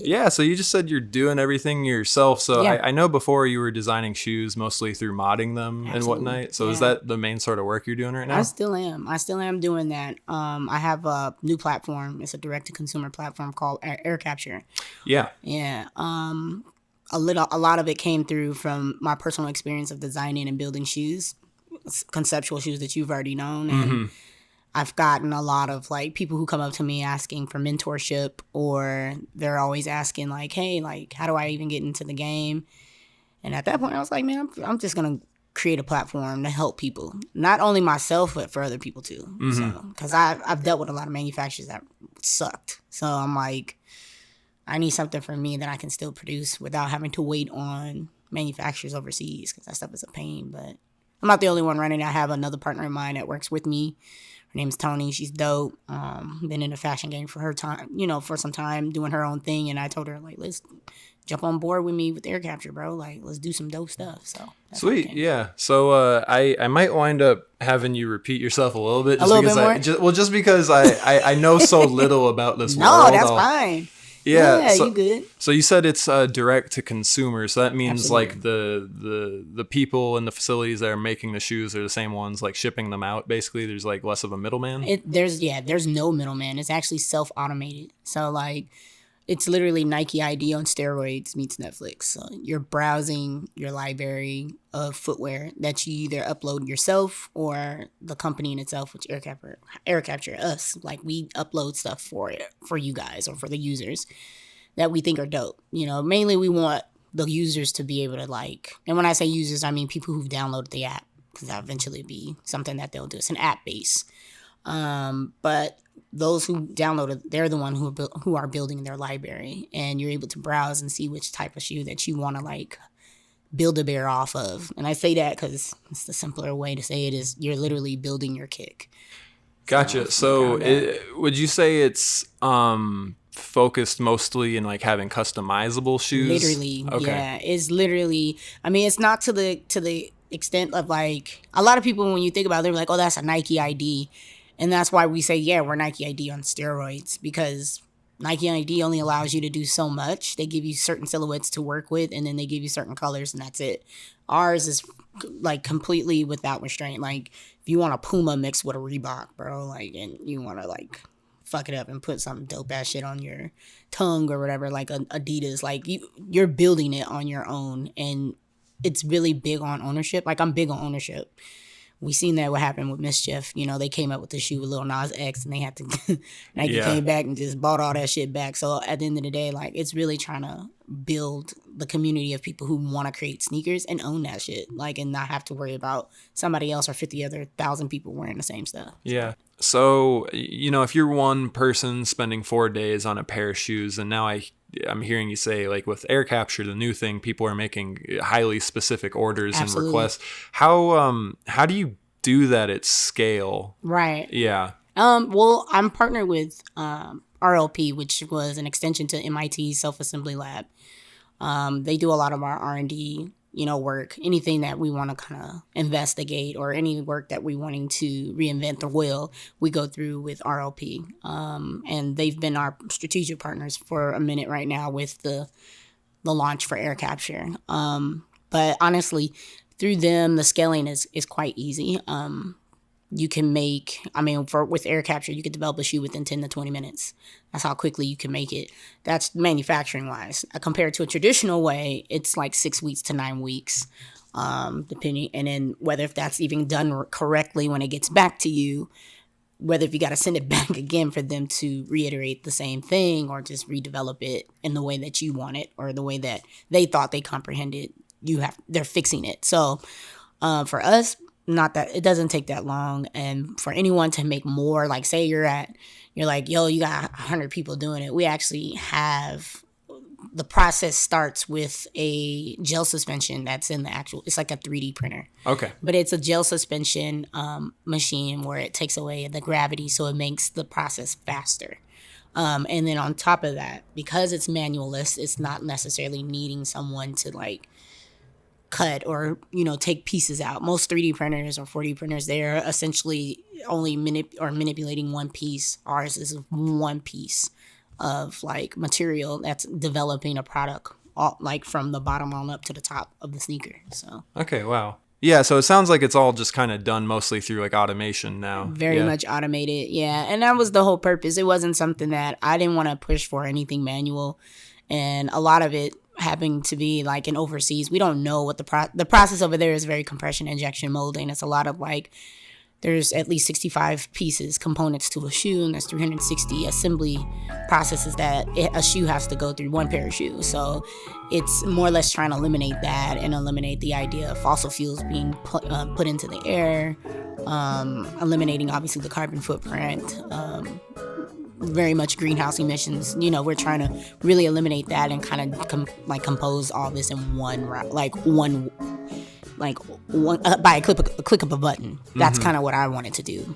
Yeah, so you just said you're doing everything yourself. So Yeah. I know before you were designing shoes mostly through modding them and whatnot. So is that the main sort of work you're doing right now? I still am doing that. I have a new platform. It's a direct-to-consumer platform called Aircapture. Yeah. Yeah. A lot of it came through from my personal experience of designing and building shoes, conceptual shoes that you've already known. And I've gotten a lot of like people who come up to me asking for mentorship, or they're always asking like, hey, like, how do I even get into the game? And at that point I was like, man, I'm just going to create a platform to help people, not only myself, but for other people too. So, cause I've dealt with a lot of manufacturers that sucked. So I'm like, I need something for me that I can still produce without having to wait on manufacturers overseas, because that stuff is a pain. But I'm not the only one running. I have another partner of mine that works with me. Her name's Tony. She's dope. Been in the fashion game for for some time, doing her own thing. And I told her, like, let's jump on board with me with Aircapture, bro. Like, let's do some dope stuff. So sweet, yeah. So I might wind up having you repeat yourself a little bit, just because I know so little about this world. No, that's fine. Yeah, so, you good. So you said it's direct to consumer, so that means Absolutely. like the people and the facilities that are making the shoes are the same ones, like shipping them out. Basically, there's like less of a middleman. There's no middleman. It's actually self-automated. So like, it's literally Nike ID on steroids meets Netflix. So you're browsing your library of footwear that you either upload yourself or the company in itself, which Aircapture us. Like, we upload stuff for you guys or for the users that we think are dope. You know, mainly we want the users to be able to like, and when I say users, I mean people who've downloaded the app, because that'll eventually be something that they'll do. It's an app base. But those who downloaded, they're the one who are building their library, and you're able to browse and see which type of shoe that you want to like build a bear off of. And I say that because it's the simpler way to say it is you're literally building your kick. Gotcha. So would you say it's focused mostly in like having customizable shoes? Literally, okay. Yeah. It's literally, I mean, it's not to the extent of like, a lot of people when you think about it, they're like, oh, that's a Nike ID. And that's why we say, yeah, we're Nike ID on steroids, because Nike ID only allows you to do so much. They give you certain silhouettes to work with, and then they give you certain colors, and that's it. Ours is like completely without restraint. Like, if you want a Puma mixed with a Reebok, bro, like, and you want to like fuck it up and put some dope ass shit on your tongue or whatever, like Adidas, like you're building it on your own, and it's really big on ownership. Like, I'm big on ownership. We seen that what happened with Mischief. You know, they came up with the shoe with Lil Nas X, and they had to Nike came back and just bought all that shit back. So at the end of the day, like, it's really trying to build the community of people who want to create sneakers and own that shit, like, and not have to worry about somebody else or 50 other 1,000 people wearing the same stuff. Yeah. So, you know, if you're one person spending 4 days on a pair of shoes, and now I'm hearing you say, like, with Aircapture, the new thing, people are making highly specific orders Absolutely. and requests. How do you do that at scale? Right. Yeah. Well, I'm partnered with RLP, which was an extension to MIT's self-assembly lab. They do a lot of our R&D, work, anything that we want to kind of investigate, or any work that we wanting to reinvent the wheel, we go through with RLP. And they've been our strategic partners for a minute right now with the launch for Aircapture. But honestly, through them, the scaling is quite easy. You can make, with Aircapture, you could develop a shoe within 10 to 20 minutes. That's how quickly you can make it. That's manufacturing wise. Compared to a traditional way, it's like 6 weeks to 9 weeks, depending. And then whether if that's even done correctly when it gets back to you, whether if you got to send it back again for them to reiterate the same thing, or just redevelop it in the way that you want it, or the way that they thought they comprehended, they're fixing it. So for us, not that it doesn't take that long. And for anyone to make more, like, say you're like, yo, you got 100 people doing it. We actually have, the process starts with a gel suspension that's in it's like a 3D printer. Okay. But it's a gel suspension machine where it takes away the gravity, so it makes the process faster. And then on top of that, because it's manualist, it's not necessarily needing someone to like cut or take pieces out. Most 3D printers or 4D printers, they're essentially only manipulating one piece. Ours is one piece of like material that's developing a product, all, like from the bottom on up to the top of the sneaker. So okay, wow. Yeah, so it sounds like it's all just kind of done mostly through like automation now. Very much automated, yeah. And that was the whole purpose. It wasn't something that I didn't want to push for anything manual. And a lot of it having to be like in overseas, we don't know what the process over there is. Very compression, injection molding. It's a lot of like, there's at least 65 pieces, components to a shoe, and there's 360 assembly processes that a shoe has to go through, one pair of shoes. So it's more or less trying to eliminate that and eliminate the idea of fossil fuels being put into the air, eliminating obviously the carbon footprint, very much greenhouse emissions. You know, we're trying to really eliminate that and kind of compose all this in one by a click of a button. That's kind of what I wanted to do.